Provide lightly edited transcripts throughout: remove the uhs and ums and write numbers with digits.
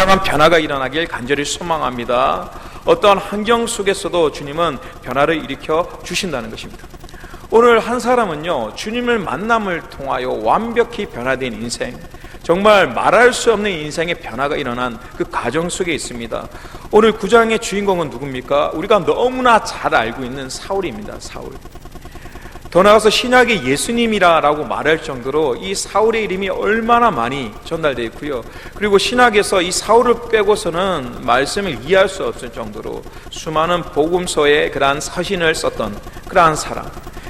분명한 변화가 일어나길 간절히 소망합니다. 어떠한 환경 속에서도 주님은 변화를 일으켜 주신다는 것입니다. 오늘 한 사람은요, 주님을 만남을 통하여 완벽히 변화된 인생, 정말 말할 수 없는 인생의 변화가 일어난 그 과정 속에 있습니다. 오늘 9장의 주인공은 누굽니까? 우리가 너무나 잘 알고 있는 사울입니다. 사울. 더 나아가서 신약의 예수님이라고 말할 정도로 이 사울의 이름이 얼마나 많이 전달되어 있고요. 그리고 신약에서 이 사울을 빼고서는 말씀을 이해할 수 없을 정도로 수많은 복음서에 그러한 서신을 썼던 그러한 사람.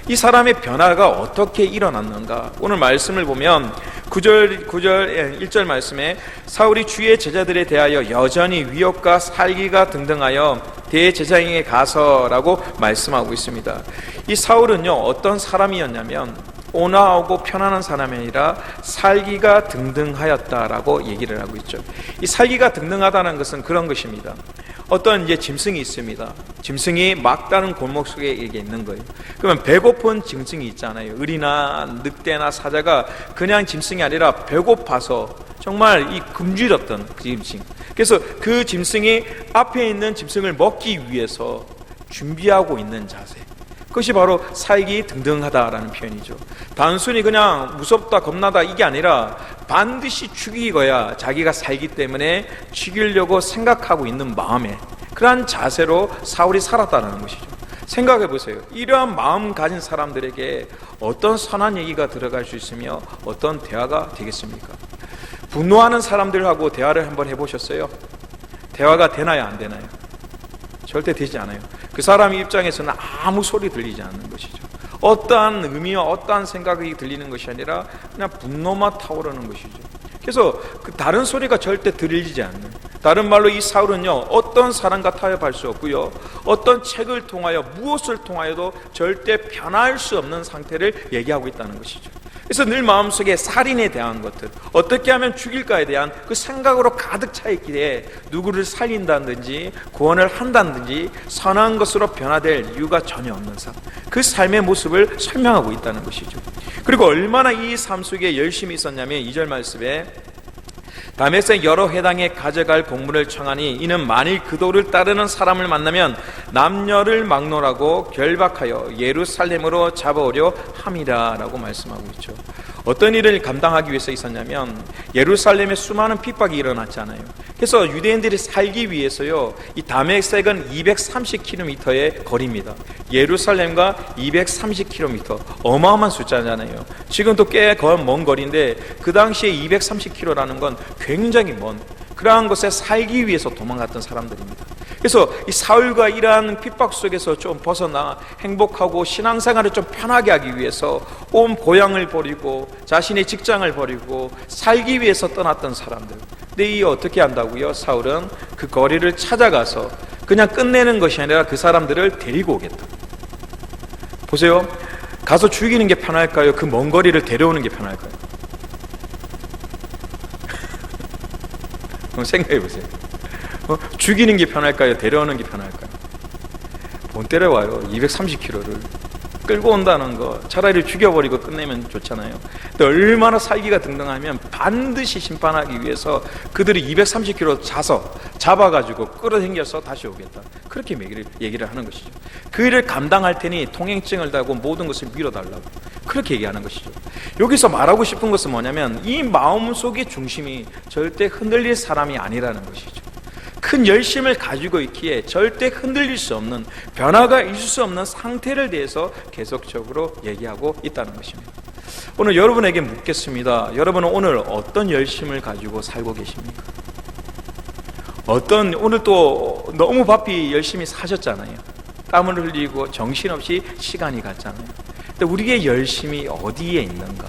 이 사람의 변화가 어떻게 일어났는가? 오늘 말씀을 보면 1절 말씀에 사울이 주의 제자들에 대하여 여전히 위협과 살기가 등등하여 대제사장에게 가서라고 말씀하고 있습니다. 이 사울은요, 어떤 사람이었냐면 온화하고 편안한 사람이 아니라 살기가 등등하였다라고 얘기를 하고 있죠. 이 살기가 등등하다는 것은 그런 것입니다. 어떤 이제 짐승이 있습니다. 짐승이 막다른 골목 속에 이게 있는 거예요. 그러면 배고픈 짐승이 있잖아요. 을이나 늑대나 사자가 그냥 짐승이 아니라 배고파서 정말 이 굶주렸던 그 짐승. 그래서 그 짐승이 앞에 있는 짐승을 먹기 위해서 준비하고 있는 자세. 그것이 바로 살기 등등하다라는 표현이죠. 단순히 그냥 무섭다 겁나다 이게 아니라 반드시 죽이고야 자기가 살기 때문에 죽이려고 생각하고 있는 마음에 그러한 자세로 사울이 살았다는 것이죠. 생각해 보세요. 이러한 마음 가진 사람들에게 어떤 선한 얘기가 들어갈 수 있으며 어떤 대화가 되겠습니까? 분노하는 사람들하고 대화를 한번 해보셨어요? 대화가 되나요, 안 되나요? 절대 되지 않아요. 그 사람 입장에서는 아무 소리 들리지 않는 것이죠. 어떠한 의미와 어떠한 생각이 들리는 것이 아니라 그냥 분노만 타오르는 것이죠. 그래서 그 다른 소리가 절대 들리지 않는, 다른 말로 이 사울은요, 어떤 사람과 타협할 수 없고요, 어떤 책을 통하여 무엇을 통하여도 절대 변할 수 없는 상태를 얘기하고 있다는 것이죠. 그래서 늘 마음속에 살인에 대한 것들, 어떻게 하면 죽일까에 대한 그 생각으로 가득 차 있기에 누구를 살린다든지 구원을 한다든지 선한 것으로 변화될 이유가 전혀 없는 삶, 그 삶의 모습을 설명하고 있다는 것이죠. 그리고 얼마나 이 삶 속에 열심히 있었냐면 2절 말씀에 다메섹 여러 회당에 가져갈 공문을 청하니 이는 만일 그 도를 따르는 사람을 만나면 남녀를 막론하고 결박하여 예루살렘으로 잡아오려 함이라 라고 말씀하고 있죠. 어떤 일을 감당하기 위해서 있었냐면 예루살렘에 수많은 핍박이 일어났잖아요. 그래서 유대인들이 살기 위해서요, 이 다메섹은 230km의 거리입니다. 예루살렘과 230km, 어마어마한 숫자잖아요. 지금도 꽤 먼 거리인데 그 당시에 230km라는 건 굉장히 먼 그러한 곳에 살기 위해서 도망갔던 사람들입니다. 그래서 이 사울과 이러한 핍박 속에서 좀 벗어나 행복하고 신앙생활을 좀 편하게 하기 위해서 온 고향을 버리고 자신의 직장을 버리고 살기 위해서 떠났던 사람들. 근데 이 어떻게 한다고요? 사울은 그 거리를 찾아가서 그냥 끝내는 것이 아니라 그 사람들을 데리고 오겠다. 보세요. 가서 죽이는 게 편할까요? 그 먼 거리를 데려오는 게 편할까요? 생각해 보세요. 죽이는 게 편할까요? 데려오는 게 편할까요? 못 데려와요. 230km를 끌고 온다는 거 차라리 죽여버리고 끝내면 좋잖아요. 근데 얼마나 살기가 등등하면 반드시 심판하기 위해서 그들이 230km 잡아가지고 끌어당겨서 다시 오겠다. 그렇게 얘기를 하는 것이죠. 그 일을 감당할 테니 통행증을 달고 모든 것을 밀어달라고 그렇게 얘기하는 것이죠. 여기서 말하고 싶은 것은 뭐냐면 이 마음속의 중심이 절대 흔들릴 사람이 아니라는 것이죠. 큰 열심을 가지고 있기에 절대 흔들릴 수 없는, 변화가 있을 수 없는 상태를 대해서 계속적으로 얘기하고 있다는 것입니다. 오늘 여러분에게 묻겠습니다. 여러분은 오늘 어떤 열심을 가지고 살고 계십니까? 오늘 또 너무 바삐 열심히 사셨잖아요. 땀을 흘리고 정신없이 시간이 갔잖아요. 근데 우리의 열심이 어디에 있는가?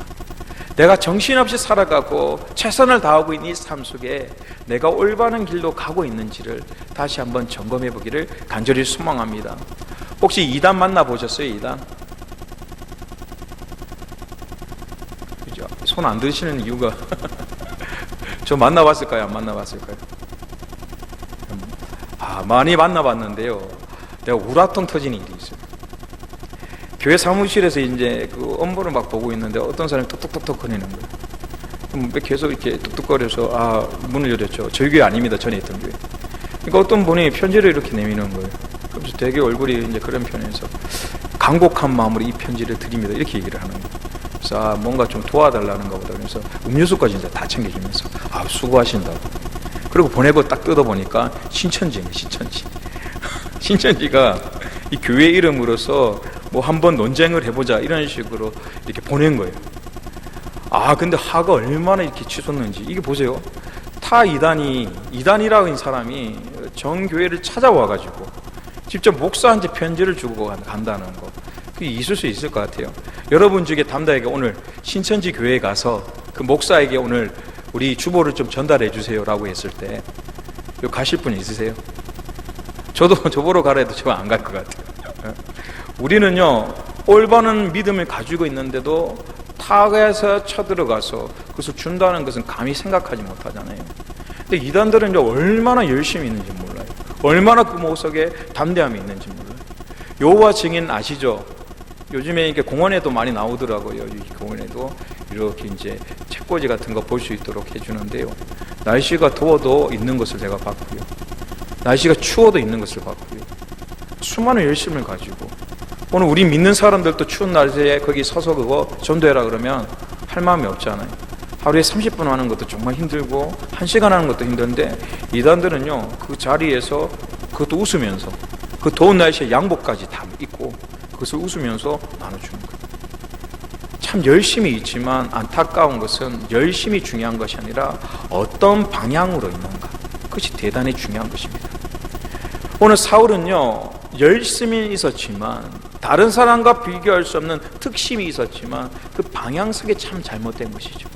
내가 정신없이 살아가고 최선을 다하고 있는 이 삶 속에 내가 올바른 길로 가고 있는지를 다시 한번 점검해 보기를 간절히 소망합니다. 혹시 이단 만나보셨어요? 이단? 그죠? 손 안 드시는 이유가 저 만나봤을까요? 안 만나봤을까요? 많이 만나봤는데요, 내가 우라통 터지는 일이 있어요. 교회 사무실에서 이제 그 업무를 막 보고 있는데 어떤 사람이 톡톡톡톡 거리는 거예요. 계속 이렇게 뚝뚝거려서 문을 열었죠. 저희 교회 아닙니다. 전에 있던 교회. 그러니까 어떤 분이 편지를 이렇게 내미는 거예요. 그래서 되게 얼굴이 이제 그런 편에서 간곡한 마음으로 이 편지를 드립니다. 이렇게 얘기를 하는 거예요. 그래서 뭔가 좀 도와달라는 거보다 그래서 음료수까지 이제 다 챙겨주면서 수고하신다고. 그리고 보내고 딱 뜯어보니까 신천지입니다. 신천지. 신천지가 이 교회 이름으로서 뭐 한번 논쟁을 해보자 이런 식으로 이렇게 보낸 거예요. 근데 화가 얼마나 이렇게 치솟는지 이게 보세요. 타 이단이라고 하는 사람이 정교회를 찾아와가지고 직접 목사한테 편지를 주고 간다는 거, 그게 있을 수 있을 것 같아요. 여러분 중에 담당에게 오늘 신천지 교회에 가서 그 목사에게 오늘 우리 주보를 좀 전달해 주세요 라고 했을 때 가실 분 있으세요? 저도 저보러 가라 해도 저 안 갈 것 같아요. 우리는요 올바른 믿음을 가지고 있는데도 타가에서 쳐들어가서 그것을 준다는 것은 감히 생각하지 못하잖아요. 근데 이단들은 이제 얼마나 열심히 있는지 몰라요. 얼마나 그 모습에 담대함이 있는지 몰라요. 여호와 증인 아시죠? 요즘에 이렇게 공원에도 많이 나오더라고요. 이 공원에도 이렇게 이제 책꽂이 같은 거 볼 수 있도록 해주는데요. 날씨가 더워도 있는 것을 제가 봤고요. 날씨가 추워도 있는 것을 봤고요. 수많은 열심을 가지고 오늘 우리 믿는 사람들도 추운 날씨에 거기 서서 그거 전도해라 그러면 할 마음이 없잖아요. 하루에 30분 하는 것도 정말 힘들고 1시간 하는 것도 힘든데 이단들은요 그 자리에서 그것도 웃으면서 그 더운 날씨에 양복까지 다 입고 그것을 웃으면서 나눠주는 거예요. 참 열심히 있지만 안타까운 것은 열심히 중요한 것이 아니라 어떤 방향으로 있는가, 그것이 대단히 중요한 것입니다. 오늘 사울은요 열심히 있었지만 다른 사람과 비교할 수 없는 특심이 있었지만 그 방향성이 참 잘못된 것이죠.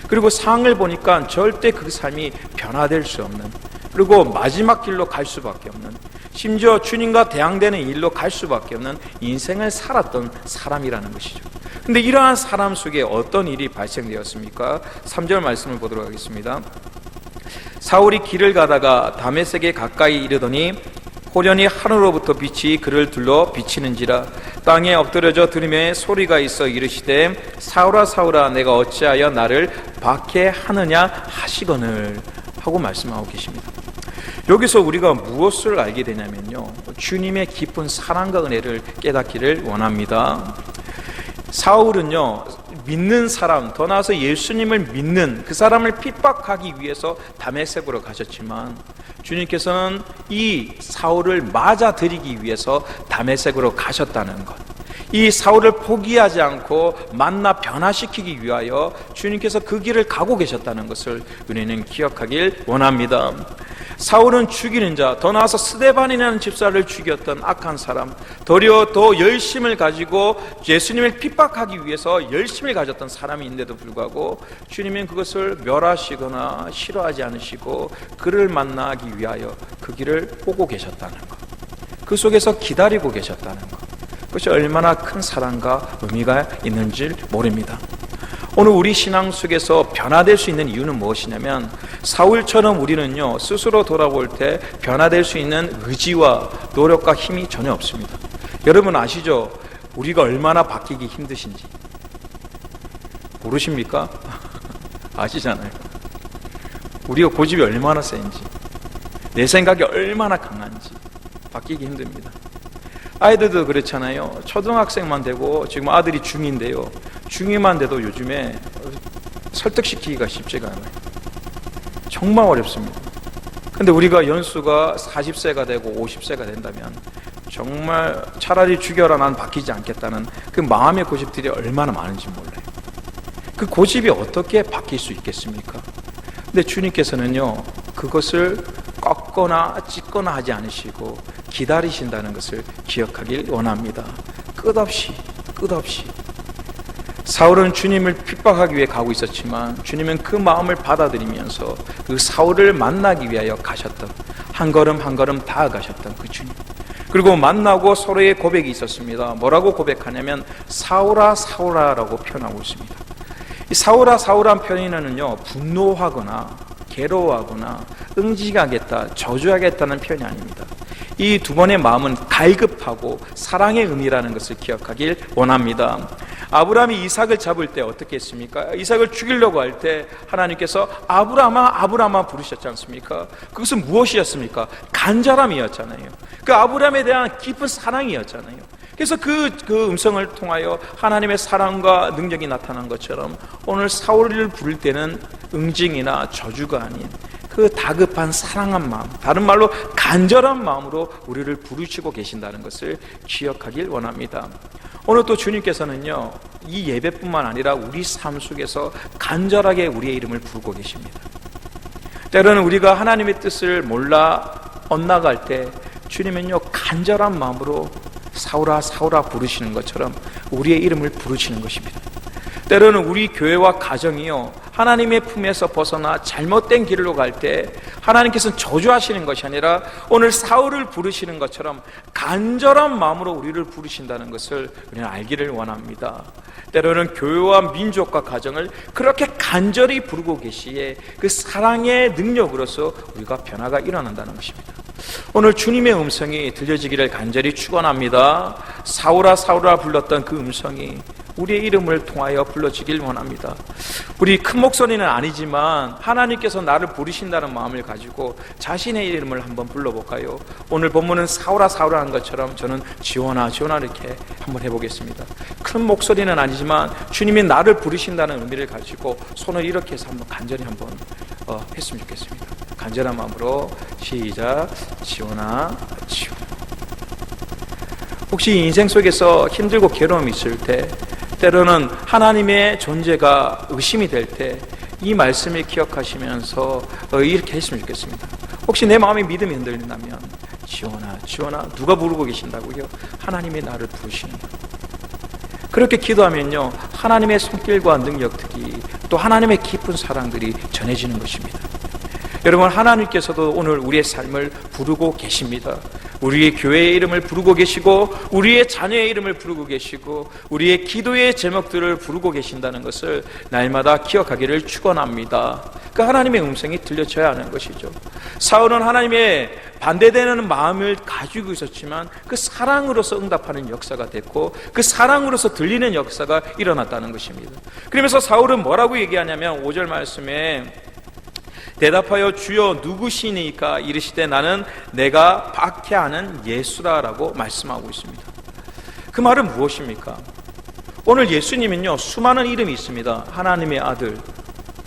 그리고 상황을 보니까 절대 그 삶이 변화될 수 없는, 그리고 마지막 길로 갈 수밖에 없는, 심지어 주님과 대항되는 일로 갈 수밖에 없는 인생을 살았던 사람이라는 것이죠. 근데 이러한 사람 속에 어떤 일이 발생되었습니까? 3절 말씀을 보도록 하겠습니다. 사울이 길을 가다가 다메섹에 가까이 이르더니 호련히 하늘로부터 빛이 그를 둘러 비치는지라. 땅에 엎드려져 들으며 소리가 있어 이르시되 사울아 사울아 내가 어찌하여 나를 박해하느냐 하시거늘 하고 말씀하고 계십니다. 여기서 우리가 무엇을 알게 되냐면요 주님의 깊은 사랑과 은혜를 깨닫기를 원합니다. 사울은요 믿는 사람, 더 나아서 예수님을 믿는 그 사람을 핍박하기 위해서 다메섹으로 가셨지만 주님께서는 이 사울을 맞아들이기 위해서 다메섹으로 가셨다는 것, 이 사울을 포기하지 않고 만나 변화시키기 위하여 주님께서 그 길을 가고 계셨다는 것을 우리는 기억하길 원합니다. 사울은 죽이는 자, 더 나아서 스데반이라는 집사를 죽였던 악한 사람, 도리어 더 열심을 가지고 예수님을 핍박하기 위해서 열심을 가졌던 사람인데도 불구하고 주님은 그것을 멸하시거나 싫어하지 않으시고 그를 만나기 위하여 그 길을 오고 계셨다는 것, 그 속에서 기다리고 계셨다는 것, 그것이 얼마나 큰 사랑과 의미가 있는지 모릅니다. 오늘 우리 신앙 속에서 변화될 수 있는 이유는 무엇이냐면 사울처럼 우리는요 스스로 돌아볼 때 변화될 수 있는 의지와 노력과 힘이 전혀 없습니다. 여러분 아시죠? 우리가 얼마나 바뀌기 힘드신지 모르십니까? 아시잖아요. 우리가 고집이 얼마나 센지, 내 생각이 얼마나 강한지 바뀌기 힘듭니다. 아이들도 그렇잖아요. 초등학생만 되고 지금 아들이 중2인데요 중2만 돼도 요즘에 설득시키기가 쉽지가 않아요. 정말 어렵습니다. 근데 우리가 연수가 40세가 되고 50세가 된다면 정말 차라리 죽여라 난 바뀌지 않겠다는 그 마음의 고집들이 얼마나 많은지 몰라요. 그 고집이 어떻게 바뀔 수 있겠습니까? 근데 주님께서는요 그것을 꺾거나 찢거나 하지 않으시고 기다리신다는 것을 기억하길 원합니다. 끝없이 사울은 주님을 핍박하기 위해 가고 있었지만 주님은 그 마음을 받아들이면서 그 사울을 만나기 위하여 가셨던, 한 걸음 한 걸음 다가가셨던 그 주님, 그리고 만나고 서로의 고백이 있었습니다. 뭐라고 고백하냐면 사울아 사울아라고 표현하고 있습니다. 이 사울아 사울한 표현은요 분노하거나 괴로워하거나 응징하겠다, 저주하겠다는 표현이 아닙니다. 이 두 번의 마음은 갈급하고 사랑의 의미라는 것을 기억하길 원합니다. 아브라함이 이삭을 잡을 때 어떻게 했습니까? 이삭을 죽이려고 할 때 하나님께서 아브라함아 아브라함아 부르셨지 않습니까? 그것은 무엇이었습니까? 간절함이었잖아요. 그 아브라함에 대한 깊은 사랑이었잖아요. 그래서 그 음성을 통하여 하나님의 사랑과 능력이 나타난 것처럼 오늘 사울을 부를 때는 응징이나 저주가 아닌 그 다급한 사랑한 마음, 다른 말로 간절한 마음으로 우리를 부르시고 계신다는 것을 기억하길 원합니다. 오늘 또 주님께서는요, 이 예배뿐만 아니라 우리 삶 속에서 간절하게 우리의 이름을 부르고 계십니다. 때로는 우리가 하나님의 뜻을 몰라 엇나갈 때 주님은요, 간절한 마음으로 사울아 사울아 부르시는 것처럼 우리의 이름을 부르시는 것입니다. 때로는 우리 교회와 가정이요, 하나님의 품에서 벗어나 잘못된 길로 갈 때 하나님께서는 저주하시는 것이 아니라 오늘 사울을 부르시는 것처럼 간절한 마음으로 우리를 부르신다는 것을 우리는 알기를 원합니다. 때로는 교회와 민족과 가정을 그렇게 간절히 부르고 계시기에 그 사랑의 능력으로서 우리가 변화가 일어난다는 것입니다. 오늘 주님의 음성이 들려지기를 간절히 축원합니다. 사울아 사울아 불렀던 그 음성이 우리의 이름을 통하여 불러지길 원합니다. 우리 큰 목소리는 아니지만 하나님께서 나를 부르신다는 마음을 가지고 자신의 이름을 한번 불러볼까요? 오늘 본문은 사울아 사울아 한 것처럼 저는 지원아 지원아 이렇게 한번 해보겠습니다. 큰 목소리는 아니지만 주님이 나를 부르신다는 의미를 가지고 손을 이렇게 해서 한번 간절히 한번 했으면 좋겠습니다. 간절한 마음으로 시작. 지원아 지원아. 혹시 인생 속에서 힘들고 괴로움이 있을 때, 때로는 하나님의 존재가 의심이 될 때 이 말씀을 기억하시면서 이렇게 했으면 좋겠습니다. 혹시 내 마음의 믿음이 흔들린다면 지원아 지원아, 누가 부르고 계신다고요? 하나님이 나를 부르시는 거예요. 그렇게 기도하면요, 하나님의 손길과 능력들이 또 하나님의 깊은 사랑들이 전해지는 것입니다. 여러분, 하나님께서도 오늘 우리의 삶을 부르고 계십니다. 우리의 교회의 이름을 부르고 계시고 우리의 자녀의 이름을 부르고 계시고 우리의 기도의 제목들을 부르고 계신다는 것을 날마다 기억하기를 축원합니다. 그 하나님의 음성이 들려져야 하는 것이죠. 사울은 하나님의 반대되는 마음을 가지고 있었지만 그 사랑으로서 응답하는 역사가 됐고 그 사랑으로서 들리는 역사가 일어났다는 것입니다. 그러면서 사울은 뭐라고 얘기하냐면 5절 말씀에 대답하여 주여 누구시니까 이르시되 나는 내가 박해하는 예수라라고 말씀하고 있습니다. 그 말은 무엇입니까? 오늘 예수님은요, 수많은 이름이 있습니다. 하나님의 아들,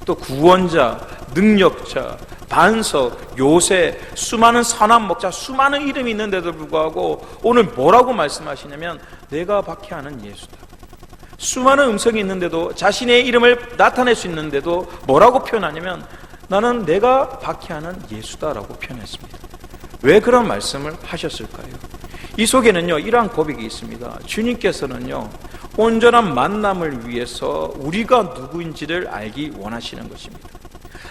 또 구원자, 능력자, 반석, 요새, 수많은 선한 목자, 수많은 이름이 있는데도 불구하고 오늘 뭐라고 말씀하시냐면 내가 박해하는 예수다. 수많은 음성이 있는데도 자신의 이름을 나타낼 수 있는데도 뭐라고 표현하냐면 나는 내가 박해하는 예수다라고 표현했습니다. 왜 그런 말씀을 하셨을까요? 이 속에는요, 이러한 고백이 있습니다. 주님께서는요, 온전한 만남을 위해서 우리가 누구인지를 알기 원하시는 것입니다.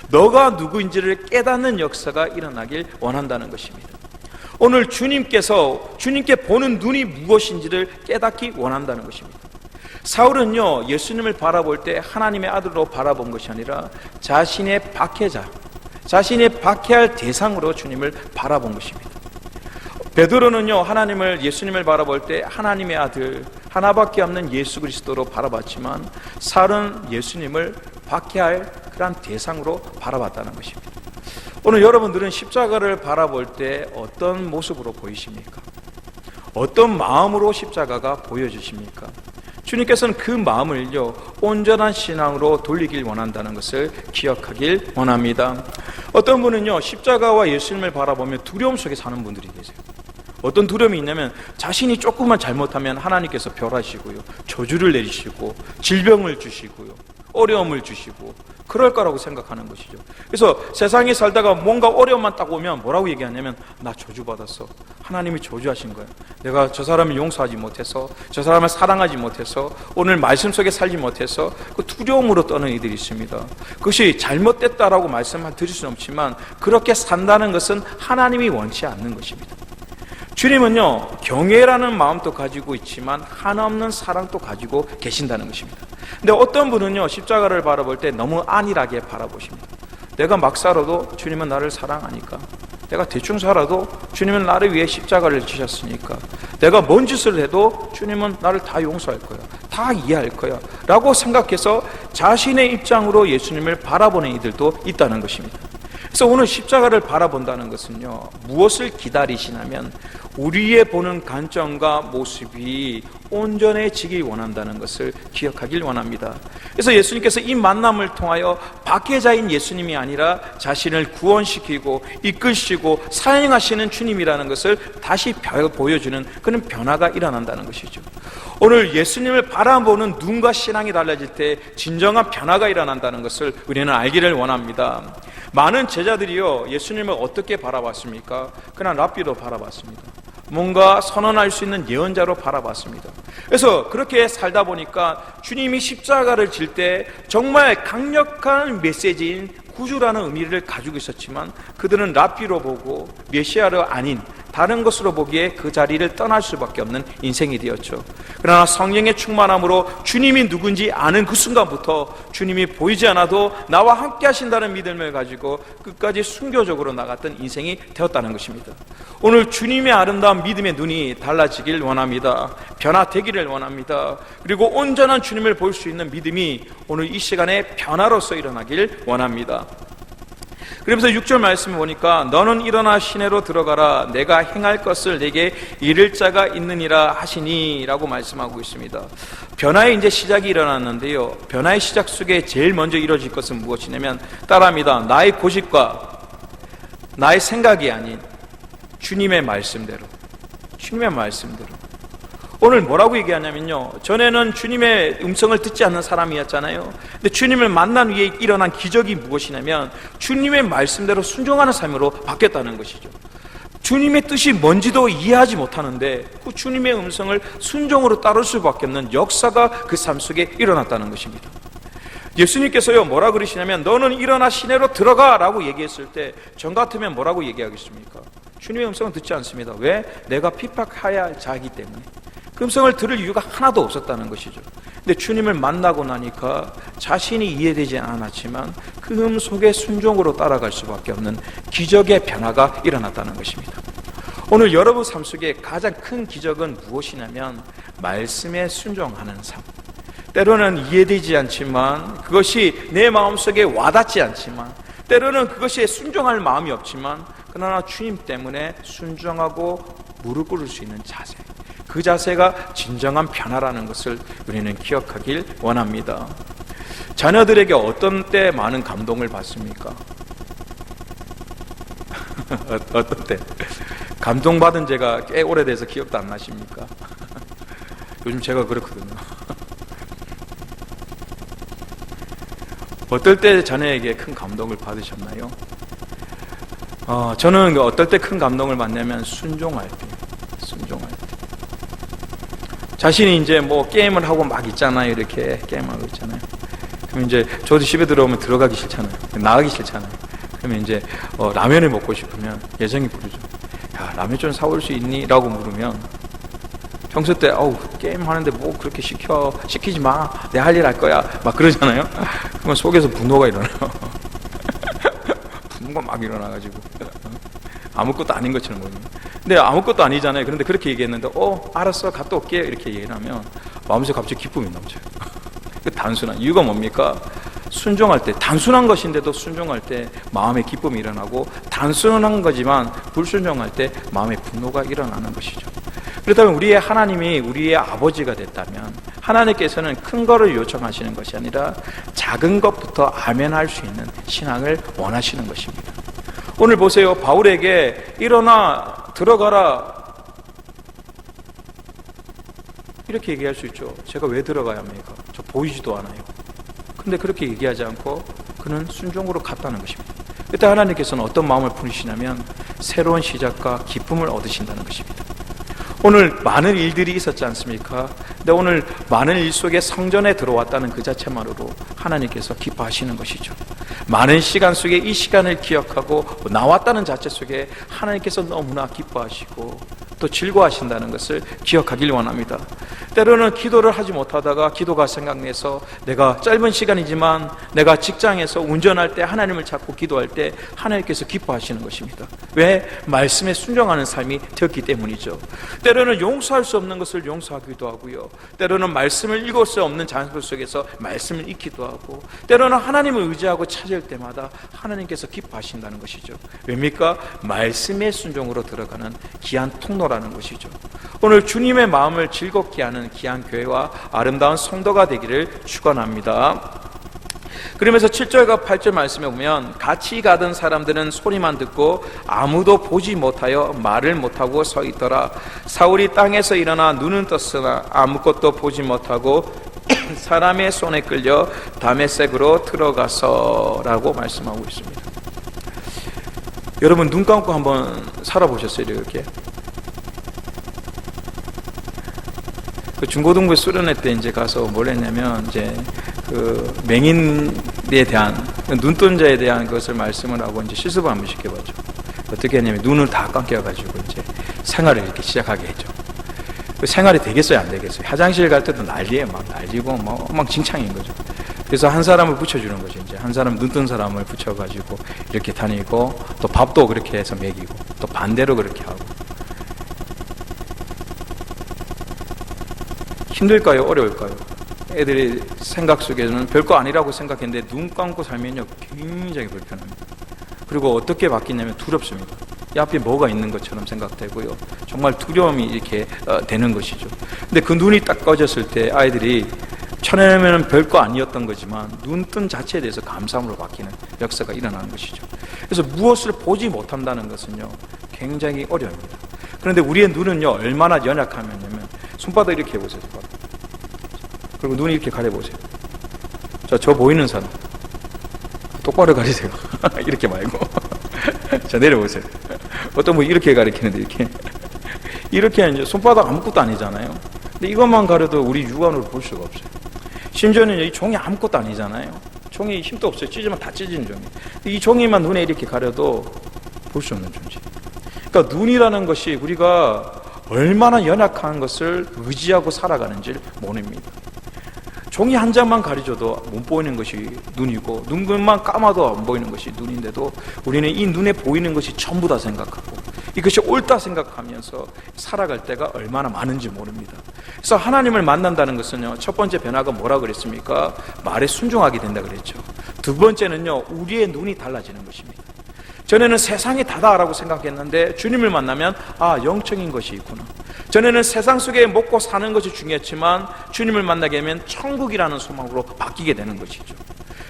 너가 누구인지를 깨닫는 역사가 일어나길 원한다는 것입니다. 오늘 주님께 보는 눈이 무엇인지를 깨닫기 원한다는 것입니다. 사울은요, 예수님을 바라볼 때 하나님의 아들로 바라본 것이 아니라 자신의 박해자, 자신의 박해할 대상으로 주님을 바라본 것입니다. 베드로는요, 예수님을 바라볼 때 하나님의 아들, 하나밖에 없는 예수 그리스도로 바라봤지만 사울은 예수님을 박해할 그런 대상으로 바라봤다는 것입니다. 오늘 여러분들은 십자가를 바라볼 때 어떤 모습으로 보이십니까? 어떤 마음으로 십자가가 보여지십니까? 주님께서는 그 마음을요, 온전한 신앙으로 돌리길 원한다는 것을 기억하길 원합니다. 어떤 분은요, 십자가와 예수님을 바라보며 두려움 속에 사는 분들이 계세요. 어떤 두려움이 있냐면 자신이 조금만 잘못하면 하나님께서 벌하시고요, 저주를 내리시고 질병을 주시고요, 어려움을 주시고 그럴 거라고 생각하는 것이죠. 그래서 세상에 살다가 뭔가 어려움만 딱 오면 뭐라고 얘기하냐면 나 저주받았어. 하나님이 저주하신 거야. 내가 저 사람을 용서하지 못해서, 저 사람을 사랑하지 못해서, 오늘 말씀 속에 살지 못해서 그 두려움으로 떠는 이들이 있습니다. 그것이 잘못됐다라고 말씀만 드릴 수는 없지만 그렇게 산다는 것은 하나님이 원치 않는 것입니다. 주님은요, 경외라는 마음도 가지고 있지만 한없는 사랑도 가지고 계신다는 것입니다. 근데 어떤 분은요, 십자가를 바라볼 때 너무 안일하게 바라보십니다. 내가 막 살아도 주님은 나를 사랑하니까, 내가 대충 살아도 주님은 나를 위해 십자가를 지셨으니까, 내가 뭔 짓을 해도 주님은 나를 다 용서할 거야, 다 다 이해할 거야 라고 생각해서 자신의 입장으로 예수님을 바라보는 이들도 있다는 것입니다. 그래서 오늘 십자가를 바라본다는 것은요, 무엇을 기다리시냐면 우리의 보는 관점과 모습이 온전해지길 원한다는 것을 기억하길 원합니다. 그래서 예수님께서 이 만남을 통하여 박해자인 예수님이 아니라 자신을 구원시키고 이끄시고 사용하시는 주님이라는 것을 다시 보여주는 그런 변화가 일어난다는 것이죠. 오늘 예수님을 바라보는 눈과 신앙이 달라질 때 진정한 변화가 일어난다는 것을 우리는 알기를 원합니다. 많은 제자들이요, 예수님을 어떻게 바라봤습니까? 그냥 랍비로 바라봤습니다. 뭔가 선언할 수 있는 예언자로 바라봤습니다. 그래서 그렇게 살다 보니까 주님이 십자가를 질 때 정말 강력한 메시지인 구주라는 의미를 가지고 있었지만 그들은 랍비로 보고 메시아로 아닌 다른 것으로 보기에 그 자리를 떠날 수밖에 없는 인생이 되었죠. 그러나 성령의 충만함으로 주님이 누군지 아는 그 순간부터 주님이 보이지 않아도 나와 함께 하신다는 믿음을 가지고 끝까지 순교적으로 나갔던 인생이 되었다는 것입니다. 오늘 주님의 아름다운 믿음의 눈이 달라지길 원합니다. 변화되기를 원합니다. 그리고 온전한 주님을 볼 수 있는 믿음이 오늘 이 시간에 변화로서 일어나길 원합니다. 그러면서 6절 말씀을 보니까 너는 일어나 시내로 들어가라 내가 행할 것을 내게 이를 자가 있느니라 하시니 라고 말씀하고 있습니다. 변화의 이제 시작이 일어났는데요, 변화의 시작 속에 제일 먼저 이루어질 것은 무엇이냐면 따라합니다. 나의 고집과 나의 생각이 아닌 주님의 말씀대로, 주님의 말씀대로. 오늘 뭐라고 얘기하냐면요, 전에는 주님의 음성을 듣지 않는 사람이었잖아요. 근데 주님을 만난 후에 일어난 기적이 무엇이냐면 주님의 말씀대로 순종하는 삶으로 바뀌었다는 것이죠. 주님의 뜻이 뭔지도 이해하지 못하는데 그 주님의 음성을 순종으로 따를 수밖에 없는 역사가 그 삶 속에 일어났다는 것입니다. 예수님께서요 뭐라 그러시냐면 너는 일어나 시내로 들어가 라고 얘기했을 때 전 같으면 뭐라고 얘기하겠습니까? 주님의 음성은 듣지 않습니다. 왜? 내가 핍박해야 할 자이기 때문에. 그 음성을 들을 이유가 하나도 없었다는 것이죠. 근데 주님을 만나고 나니까 자신이 이해되지 않았지만 그 속에 순종으로 따라갈 수밖에 없는 기적의 변화가 일어났다는 것입니다. 오늘 여러분 삶 속에 가장 큰 기적은 무엇이냐면 말씀에 순종하는 삶. 때로는 이해되지 않지만 그것이 내 마음속에 와닿지 않지만 때로는 그것이 순종할 마음이 없지만 그러나 주님 때문에 순종하고 무릎 꿇을 수 있는 자세, 그 자세가 진정한 변화라는 것을 우리는 기억하길 원합니다. 자녀들에게 어떤 때 많은 감동을 받습니까? 어떤 때? 감동받은 제가 꽤 오래돼서 기억도 안 나십니까? 요즘 제가 그렇거든요. 어떨 때 자녀에게 큰 감동을 받으셨나요? 저는 어떨 때 큰 감동을 받냐면 순종할 때. 자신이 이제 뭐 게임을 하고 막 있잖아요. 이렇게 게임하고 있잖아요. 그럼 이제 저도 집에 들어오면 들어가기 싫잖아요. 나가기 싫잖아요. 그러면 이제 라면을 먹고 싶으면 예정이 부르죠. 야, 라면 좀 사올 수 있니? 라고 물으면 평소 때 게임 하는데 뭐 그렇게 시키지 마. 내 할 일 할 거야. 막 그러잖아요. 그러면 속에서 분노가 일어나요. 분노가 막 일어나가지고 아무것도 아닌 것처럼 보여요. 근데 아무것도 아니잖아요. 그런데 그렇게 얘기했는데 알았어 갔다 올게요 이렇게 얘기하면 마음속에 갑자기 기쁨이 넘쳐요. 그 단순한 이유가 뭡니까? 순종할 때, 단순한 것인데도 순종할 때 마음의 기쁨이 일어나고 단순한 거지만 불순종할 때 마음의 분노가 일어나는 것이죠. 그렇다면 우리의 하나님이 우리의 아버지가 됐다면 하나님께서는 큰 거를 요청하시는 것이 아니라 작은 것부터 아멘할 수 있는 신앙을 원하시는 것입니다. 오늘 보세요. 바울에게 일어나 들어가라 이렇게 얘기할 수 있죠. 제가 왜 들어가야 합니까? 저 보이지도 않아요. 근데 그렇게 얘기하지 않고 그는 순종으로 갔다는 것입니다. 그때 하나님께서는 어떤 마음을 품으시냐면 새로운 시작과 기쁨을 얻으신다는 것입니다. 오늘 많은 일들이 있었지 않습니까? 근데 오늘 많은 일 속에 성전에 들어왔다는 그 자체만으로 하나님께서 기뻐하시는 것이죠. 많은 시간 속에 이 시간을 기억하고 나왔다는 자체 속에 하나님께서 너무나 기뻐하시고 또 즐거워하신다는 것을 기억하길 원합니다. 때로는 기도를 하지 못하다가 기도가 생각나서 내가 짧은 시간이지만 내가 직장에서 운전할 때 하나님을 찾고 기도할 때 하나님께서 기뻐하시는 것입니다. 왜? 말씀에 순종하는 삶이 되었기 때문이죠. 때로는 용서할 수 없는 것을 용서하기도 하고요, 때로는 말씀을 읽을 수 없는 장소 속에서 말씀을 읽기도 하고, 때로는 하나님을 의지하고 찾을 때마다 하나님께서 기뻐하신다는 것이죠. 왜입니까? 말씀의 순종으로 들어가는 귀한 통로라는 것이죠. 오늘 주님의 마음을 즐겁게 하는 귀한 교회와 아름다운 성도가 되기를 축원합니다. 그러면서 7절과 8절 말씀에 보면 같이 가던 사람들은 소리만 듣고 아무도 보지 못하여 말을 못하고 서 있더라. 사울이 땅에서 일어나 눈은 떴으나 아무것도 보지 못하고 사람의 손에 끌려 다메섹으로 들어가서라고 말씀하고 있습니다. 여러분 눈 감고 한번 살아보셨어요? 이렇게 그 중고등부 수련회 때 이제 가서 뭘 했냐면 이제 그 맹인에 대한 눈동자에 대한 것을 말씀을 하고 이제 실습을 한번 시켜봤죠. 어떻게 했냐면 눈을 다 감겨가지고 이제 생활을 이렇게 시작하게 했죠. 그 생활이 되겠어요, 안 되겠어요? 화장실 갈 때도 난리에 막 난리고 뭐 엉망진창인 거죠. 그래서 한 사람을 붙여주는 거죠. 이제 한 사람 눈 뜬 사람을 붙여가지고 이렇게 다니고 또 밥도 그렇게 해서 먹이고 또 반대로 그렇게 하고. 힘들까요? 어려울까요? 애들이 생각 속에서는 별거 아니라고 생각했는데 눈 감고 살면요 굉장히 불편합니다. 그리고 어떻게 바뀌냐면 두렵습니다. 이 앞에 뭐가 있는 것처럼 생각되고요, 정말 두려움이 이렇게 되는 것이죠. 근데 그 눈이 딱 꺼졌을 때 아이들이 처음에는 별거 아니었던 거지만 눈 뜬 자체에 대해서 감사함으로 바뀌는 역사가 일어나는 것이죠. 그래서 무엇을 보지 못한다는 것은요 굉장히 어려웁니다. 그런데 우리의 눈은요 얼마나 연약하면요, 손바닥 이렇게 해보세요. 손바닥. 그리고 눈 이렇게 가려보세요. 저 보이는 사람 똑바로 가리세요. 이렇게 말고 자 내려보세요. 어떤 분 이렇게 가리키는데 이렇게 이제 손바닥 아무것도 아니잖아요. 근데 이것만 가려도 우리 육안으로 볼 수가 없어요. 심지어는 이 종이 아무것도 아니잖아요. 종이 힘도 없어요. 찢으면 다 찢어진 종이. 이 종이만 눈에 이렇게 가려도 볼 수 없는 존재. 그러니까 눈이라는 것이 우리가 얼마나 연약한 것을 의지하고 살아가는지 모릅니다. 종이 한 장만 가려줘도 못 보이는 것이 눈이고, 눈만 감아도 안 보이는 것이 눈인데도 우리는 이 눈에 보이는 것이 전부 다 생각하고 이것이 옳다 생각하면서 살아갈 때가 얼마나 많은지 모릅니다. 그래서 하나님을 만난다는 것은요, 첫 번째 변화가 뭐라 그랬습니까? 말에 순종하게 된다 그랬죠. 두 번째는요, 우리의 눈이 달라지는 것입니다. 전에는 세상이 다다라고 생각했는데 주님을 만나면 영적인 것이 있구나. 전에는 세상 속에 먹고 사는 것이 중요했지만 주님을 만나게 되면 천국이라는 소망으로 바뀌게 되는 것이죠.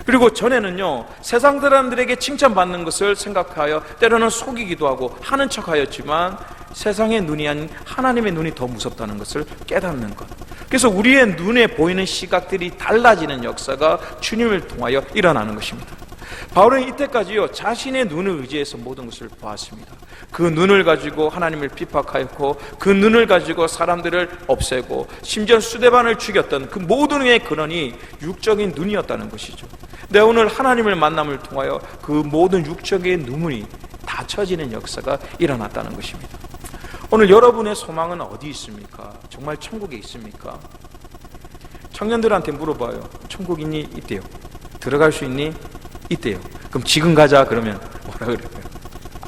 그리고 전에는요 세상 사람들에게 칭찬받는 것을 생각하여 때로는 속이기도 하고 하는 척하였지만 세상의 눈이 아닌 하나님의 눈이 더 무섭다는 것을 깨닫는 것. 그래서 우리의 눈에 보이는 시각들이 달라지는 역사가 주님을 통하여 일어나는 것입니다. 바울은 이때까지요 자신의 눈을 의지해서 모든 것을 보았습니다. 그 눈을 가지고 하나님을 비박하였고 그 눈을 가지고 사람들을 없애고 심지어 스데반을 죽였던 그 모든 의 근원이 육적인 눈이었다는 것이죠. 근데 오늘 하나님을 만남을 통하여 그 모든 육적인 눈이 닫혀지는 역사가 일어났다는 것입니다. 오늘 여러분의 소망은 어디 있습니까? 정말 천국에 있습니까? 청년들한테 물어봐요. 천국 있니? 있대요. 들어갈 수 있니? 있대요. 그럼 지금 가자 그러면 뭐라 그래요?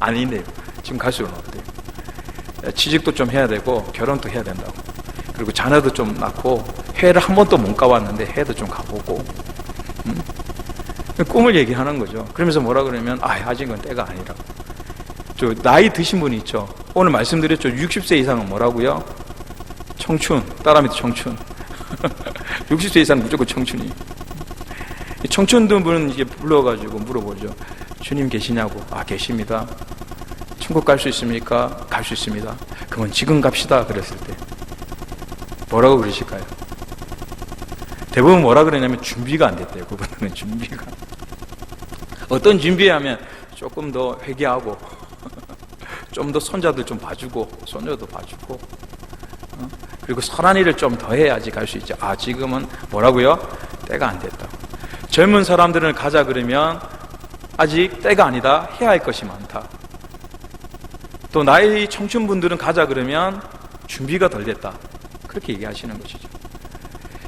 아니네요. 지금 갈 수는 없대요. 취직도 좀 해야 되고 결혼도 해야 된다고. 그리고 자녀도 좀 낳고 해외를 한 번도 못 가봤는데 해외도 좀 가보고 꿈을 얘기하는 거죠. 그러면서 뭐라 그러면 아직은 때가 아니라고. 저 나이 드신 분이 있죠. 오늘 말씀드렸죠. 60세 이상은 뭐라고요? 청춘. 따라합니다. 청춘. 60세 이상은 무조건 청춘이에요. 청춘들 분은 이제 불러가지고 물어보죠. 주님 계시냐고. 계십니다. 천국 갈 수 있습니까? 갈 수 있습니다. 그러면 지금 갑시다. 그랬을 때 뭐라고 그러실까요? 대부분 뭐라 그러냐면 준비가 안 됐대요. 그분은 준비가. 어떤 준비하면 조금 더 회개하고 좀 더 손자들 좀 봐주고 손녀도 봐주고 그리고 선한 일을 좀 더 해야지 갈 수 있죠. 지금은 뭐라고요? 때가 안 됐다. 젊은 사람들은 가자 그러면 아직 때가 아니다. 해야 할 것이 많다. 또 나이 청춘분들은 가자 그러면 준비가 덜 됐다, 그렇게 얘기하시는 것이죠.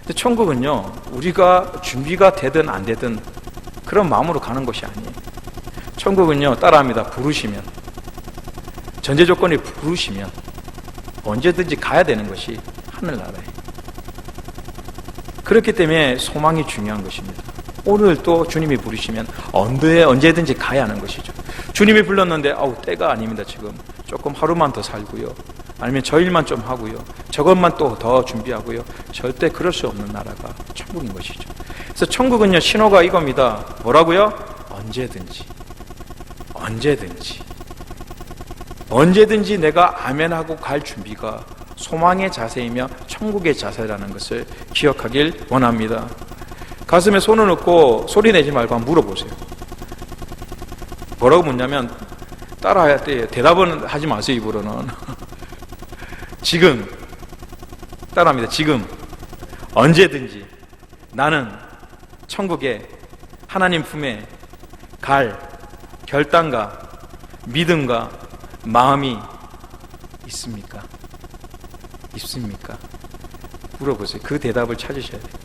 근데 천국은요, 우리가 준비가 되든 안 되든 그런 마음으로 가는 것이 아니에요. 천국은요, 따라합니다. 부르시면, 전제 조건이 부르시면 언제든지 가야 되는 것이 하늘나라예요. 그렇기 때문에 소망이 중요한 것입니다. 오늘 또 주님이 부르시면 언제든지 가야 하는 것이죠. 주님이 불렀는데 때가 아닙니다. 지금 조금 하루만 더 살고요, 아니면 저 일만 좀 하고요, 저것만 또 더 준비하고요, 절대 그럴 수 없는 나라가 천국인 것이죠. 그래서 천국은요, 신호가 이겁니다. 뭐라고요? 언제든지 내가 아멘하고 갈 준비가 소망의 자세이며 천국의 자세라는 것을 기억하길 원합니다. 가슴에 손을 얹고 소리 내지 말고 한번 물어보세요. 뭐라고 묻냐면, 따라할 때 대답은 하지 마세요, 입으로는. 지금, 따라합니다. 지금 언제든지 나는 천국에 하나님 품에 갈 결단과 믿음과 마음이 있습니까? 물어보세요. 그 대답을 찾으셔야 돼요.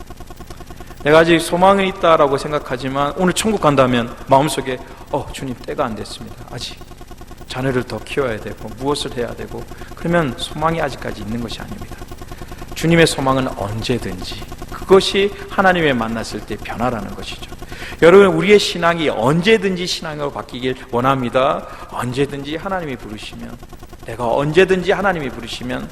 내가 아직 소망이 있다라고 생각하지만 오늘 천국 간다면 마음속에 주님, 때가 안 됐습니다. 아직 자녀를 더 키워야 되고 무엇을 해야 되고, 그러면 소망이 아직까지 있는 것이 아닙니다. 주님의 소망은 언제든지, 그것이 하나님을 만났을 때 변화라는 것이죠. 여러분, 우리의 신앙이 언제든지 신앙으로 바뀌길 원합니다. 언제든지 하나님이 부르시면, 내가 언제든지 하나님이 부르시면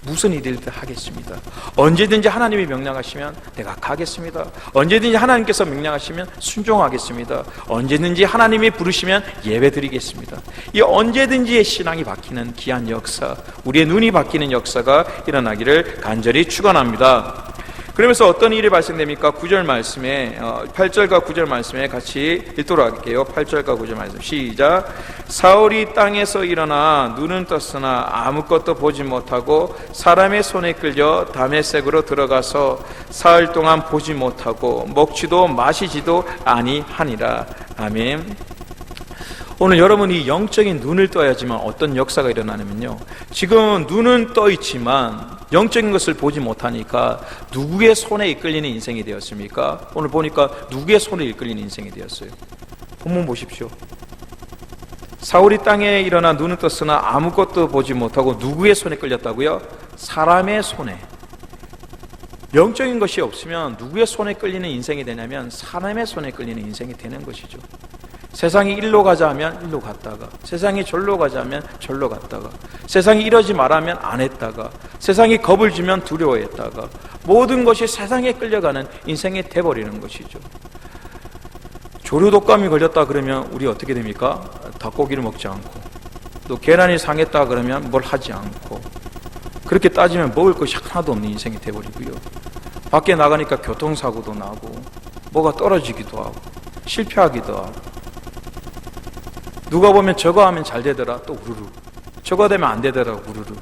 무슨 일이든 하겠습니다. 언제든지 하나님이 명령하시면 내가 가겠습니다. 언제든지 하나님께서 명령하시면 순종하겠습니다. 언제든지 하나님이 부르시면 예배드리겠습니다. 이 언제든지의 신앙이 바뀌는 귀한 역사, 우리의 눈이 바뀌는 역사가 일어나기를 간절히 축원합니다. 그러면서 어떤 일이 발생됩니까? 9절 말씀에 8절과 9절 말씀에 같이 읽도록 할게요. 8절과 9절 말씀 시작. 사울이 땅에서 일어나 눈은 떴으나 아무것도 보지 못하고 사람의 손에 끌려 다메섹으로 들어가서 사흘 동안 보지 못하고 먹지도 마시지도 아니하니라. 아멘. 오늘 여러분이 영적인 눈을 떠야지만 어떤 역사가 일어나냐면요, 지금 눈은 떠 있지만 영적인 것을 보지 못하니까 누구의 손에 이끌리는 인생이 되었습니까? 오늘 보니까 누구의 손에 이끌리는 인생이 되었어요. 본문 보십시오. 사울이 땅에 일어나 눈은 떴으나 아무것도 보지 못하고 누구의 손에 끌렸다고요? 사람의 손에. 영적인 것이 없으면 누구의 손에 끌리는 인생이 되냐면 사람의 손에 끌리는 인생이 되는 것이죠. 세상이 일로 가자 하면 일로 갔다가, 세상이 절로 가자 하면 절로 갔다가, 세상이 이러지 말하면 안 했다가, 세상이 겁을 주면 두려워했다가, 모든 것이 세상에 끌려가는 인생이 돼버리는 것이죠. 조류독감이 걸렸다 그러면 우리 어떻게 됩니까? 닭고기를 먹지 않고, 또 계란이 상했다 그러면 뭘 하지 않고, 그렇게 따지면 먹을 것이 하나도 없는 인생이 돼버리고요, 밖에 나가니까 교통사고도 나고 뭐가 떨어지기도 하고 실패하기도 하고, 누가 보면 저거 하면 잘 되더라 또 우르르, 저거 되면 안 되더라 우르르.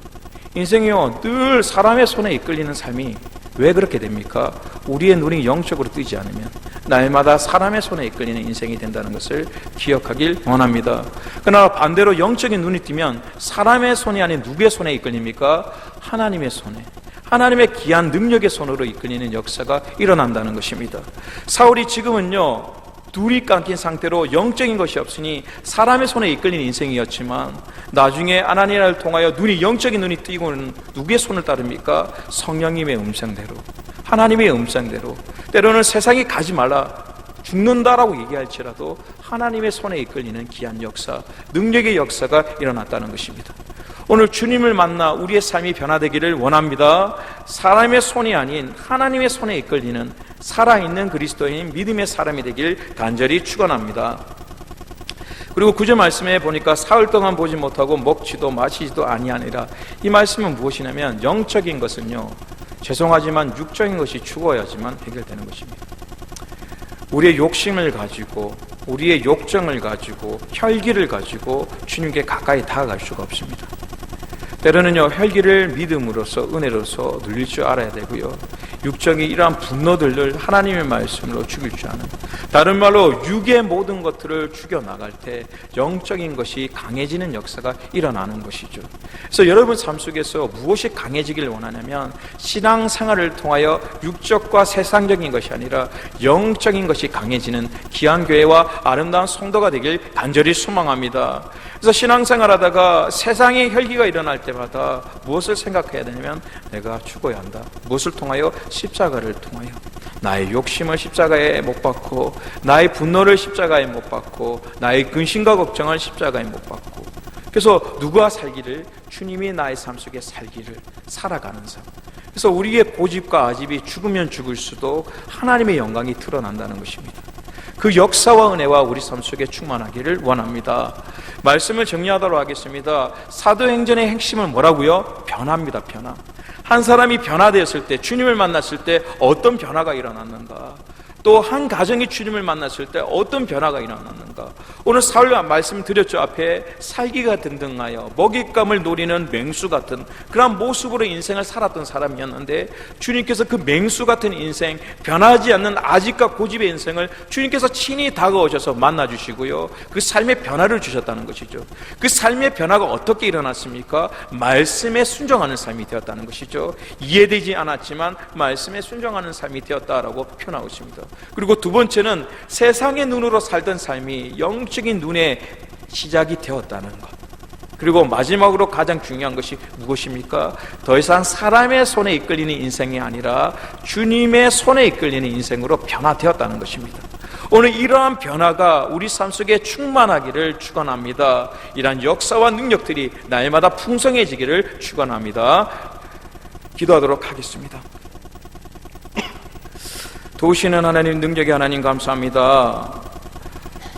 인생이요, 늘 사람의 손에 이끌리는 삶이 왜 그렇게 됩니까? 우리의 눈이 영적으로 뜨지 않으면 날마다 사람의 손에 이끌리는 인생이 된다는 것을 기억하길 원합니다. 그러나 반대로 영적인 눈이 뜨면 사람의 손이 아닌 누구의 손에 이끌립니까? 하나님의 손에, 하나님의 귀한 능력의 손으로 이끌리는 역사가 일어난다는 것입니다. 사울이 지금은요, 둘이 감긴 상태로 영적인 것이 없으니 사람의 손에 이끌리는 인생이었지만, 나중에 아나니아를 통하여 영적인 눈이 뜨고는 누구의 손을 따릅니까? 성령님의 음성대로, 하나님의 음성대로, 때로는 세상에 가지 말라, 죽는다라고 얘기할지라도 하나님의 손에 이끌리는 귀한 역사, 능력의 역사가 일어났다는 것입니다. 오늘 주님을 만나 우리의 삶이 변화되기를 원합니다. 사람의 손이 아닌 하나님의 손에 이끌리는 살아있는 그리스도인 믿음의 사람이 되길 간절히 축원합니다. 그리고 9절 말씀에 보니까 사흘 동안 보지 못하고 먹지도 마시지도 아니하니라. 이 말씀은 무엇이냐면, 영적인 것은요, 죄송하지만 육적인 것이 죽어야지만 해결되는 것입니다. 우리의 욕심을 가지고, 우리의 욕정을 가지고, 혈기를 가지고 주님께 가까이 다가갈 수가 없습니다. 때로는요, 혈기를 믿음으로써, 은혜로서 눌릴 줄 알아야 되고요, 육적인 이러한 분노들을 하나님의 말씀으로 죽일 줄 아는, 다른 말로 육의 모든 것들을 죽여나갈 때 영적인 것이 강해지는 역사가 일어나는 것이죠. 그래서 여러분 삶 속에서 무엇이 강해지길 원하냐면 신앙생활을 통하여 육적과 세상적인 것이 아니라 영적인 것이 강해지는 귀한 교회와 아름다운 성도가 되길 간절히 소망합니다. 그래서 신앙생활하다가 세상의 혈기가 일어날 때마다 무엇을 생각해야 되냐면 내가 죽어야 한다. 무엇을 통하여? 십자가를 통하여. 나의 욕심을 십자가에 못 박고, 나의 분노를 십자가에 못 박고, 나의 근심과 걱정을 십자가에 못 박고, 그래서 누가 살기를? 주님이 나의 삶 속에 살기를, 살아가는 삶. 그래서 우리의 고집과 아집이 죽으면 죽을수록 하나님의 영광이 드러난다는 것입니다. 그 역사와 은혜와 우리 삶 속에 충만하기를 원합니다. 말씀을 정리하도록 하겠습니다. 사도행전의 핵심은 뭐라고요? 변화입니다. 변화. 한 사람이 변화되었을 때, 주님을 만났을 때 어떤 변화가 일어났는가? 또 한 가정이 주님을 만났을 때 어떤 변화가 일어났는가? 오늘 사울 말씀드렸죠. 앞에 살기가 등등하여 먹잇감을 노리는 맹수 같은 그런 모습으로 인생을 살았던 사람이었는데, 주님께서 그 맹수 같은 인생, 변하지 않는 아직과 고집의 인생을 주님께서 친히 다가오셔서 만나주시고요, 그 삶의 변화를 주셨다는 것이죠. 그 삶의 변화가 어떻게 일어났습니까? 말씀에 순종하는 삶이 되었다는 것이죠. 이해되지 않았지만 말씀에 순종하는 삶이 되었다라고 표현하고 있습니다. 그리고 두 번째는 세상의 눈으로 살던 삶이 영적인 눈의 시작이 되었다는 것. 그리고 마지막으로 가장 중요한 것이 무엇입니까? 더 이상 사람의 손에 이끌리는 인생이 아니라 주님의 손에 이끌리는 인생으로 변화되었다는 것입니다. 오늘 이러한 변화가 우리 삶 속에 충만하기를 축원합니다. 이러한 역사와 능력들이 날마다 풍성해지기를 축원합니다. 기도하도록 하겠습니다. 도우시는 하나님, 능력의 하나님 감사합니다.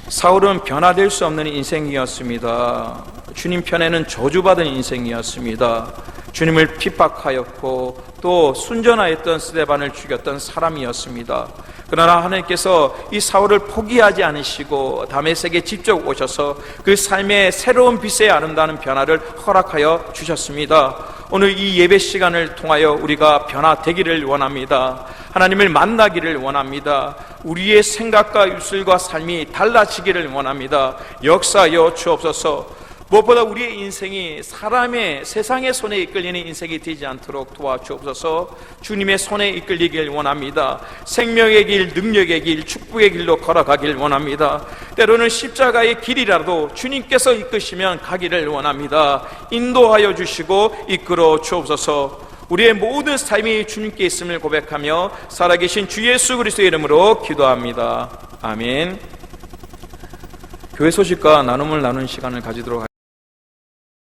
사울은 변화될 수 없는 인생이었습니다. 주님 편에는 저주받은 인생이었습니다. 주님을 핍박하였고 또 순전하였던 스데반을 죽였던 사람이었습니다. 그러나 하나님께서 이 사울을 포기하지 않으시고 다메섹에 직접 오셔서 그 삶의 새로운 빛의 아름다운 변화를 허락하여 주셨습니다. 오늘 이 예배 시간을 통하여 우리가 변화되기를 원합니다. 하나님을 만나기를 원합니다. 우리의 생각과 입술과 삶이 달라지기를 원합니다. 역사하여 주옵소서. 무엇보다 우리의 인생이 사람의, 세상의 손에 이끌리는 인생이 되지 않도록 도와주옵소서. 주님의 손에 이끌리길 원합니다. 생명의 길, 능력의 길, 축복의 길로 걸어가길 원합니다. 때로는 십자가의 길이라도 주님께서 이끄시면 가기를 원합니다. 인도하여 주시고 이끌어 주옵소서. 우리의 모든 삶이 주님께 있음을 고백하며 살아계신 주 예수 그리스도의 이름으로 기도합니다. 아멘. 교회 소식과 나눔을 나누는 시간을 가지도록 하겠습니다.